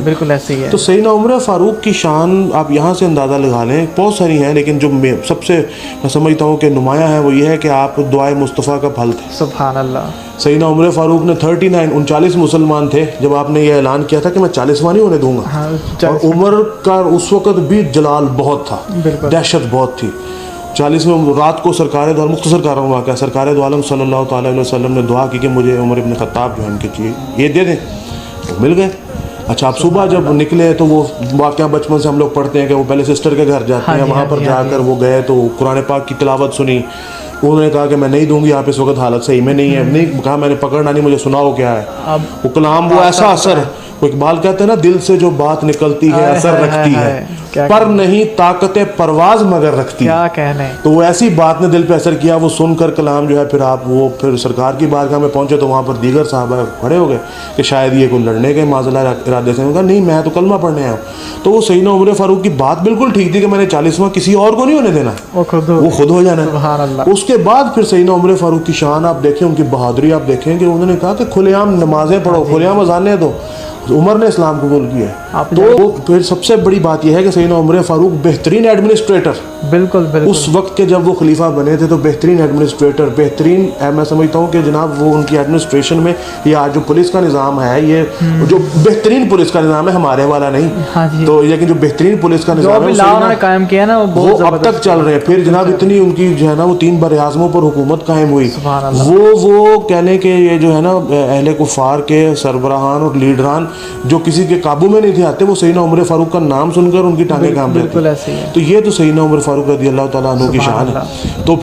بالکل ایسے ہی ہے. تو سیدنا عمر فاروق کی شان آپ یہاں سے اندازہ لگا لیں, بہت ساری ہیں, لیکن جو سب سے میں سمجھتا ہوں کہ نمایاں ہے وہ یہ ہے کہ آپ دعائے مصطفیٰ کا پھل تھے. سبحان اللہ. سیدنا عمر فاروق نے 39 مسلمان تھے جب آپ نے یہ اعلان کیا تھا کہ میں 40واں نہیں ہونے دوں گا, اور عمر کا اس وقت بھی جلال بہت تھا, دہشت بہت تھی. 40ویں رات کو سرکار دو عالم, مختصر کر رہا ہوں واقعہ, سرکار دو عالم صلی اللہ تعالیٰ علیہ وسلم نے دعا کی کہ مجھے عمر ابن خطاب جو ہے ان کے چاہیے یہ دے دیں, وہ مل گئے. اچھا, آپ صبح جب نکلے تو وہ واقعہ بچپن سے ہم لوگ پڑھتے ہیں کہ وہ پہلے سسٹر کے گھر جاتے ہیں, وہاں پر جا کر وہ گئے تو قرآن پاک کی تلاوت سنی. انہوں نے کہا کہ میں نہیں دوں گی, آپ اس وقت حالت صحیح میں نہیں ہے. نہیں کہا میں نے پکڑنا نہیں, مجھے سناؤ کیا ہے. وہ کلام وہ ایسا اثر, وہ اقبال کہتے ہیں نا, دل سے جو بات نکلتی ہے اثر رکھتی ہے, پر نہیں طاقت پرواز مگر رکھتی ہے. تو وہ ایسی بات نے دل پہ اثر کیا, وہ سن کر کلام جو ہے پھر آپ وہ پھر سرکار کی بارگاہ میں پہنچے تو وہاں پر دیگر صحابہ کھڑے ہو گئے کہ شاید یہ کوئی لڑنے کے معذلہ ارادے سے. کہا نہیں, میں تو کلمہ پڑھنے آیا ہوں. تو وہ سیدنا عمر فاروق کی بات بالکل ٹھیک تھی کہ میں نے 40واں کسی اور کو نہیں ہونے دینا, وہ خود ہو جانا ہے. اس کے بعد پھر سیدنا عمر فاروق کی شان آپ دیکھیں, ان کی بہادری آپ دیکھیں کہ انہوں نے کہا کہ کھلے عام نمازیں پڑھو, کھلے عام اذانیں دو. عمر نے اسلام قبول کیا ہے. تو پھر سب سے بڑی بات یہ ہے کہ سیدنا عمر فاروق بہترین ایڈمنسٹریٹر, بالکل اس وقت کے جب وہ خلیفہ بنے تھے تو بہترین ایڈمنسٹریٹر, بہترین, میں سمجھتا ہوں کہ جناب وہ ان کی ایڈمنسٹریشن میں یہ آج جو پولیس کا نظام ہے, یہ جو بہترین پولیس کا نظام ہے, ہمارے والا نہیں, تو لیکن جو بہترین پولیس کا نظام ہے قائم کیا نا وہ اب تک چل رہے ہیں. پھر جناب اتنی ان کی جو ہے نا وہ 3 براعظموں پر حکومت قائم ہوئی. وہ کہنے کہ یہ جو ہے نا اہل کفار کے سربراہان اور لیڈران جو کسی کے قابو میں نہیں تھے آتے, وہ سیدنا عمر فاروق کا نام سن کر ان کی ٹانگیں کانپ لیتے. تو یہ تو سیدنا عمر فاروق رضی اللہ تعالیٰ عنہ کی شان ہے. تو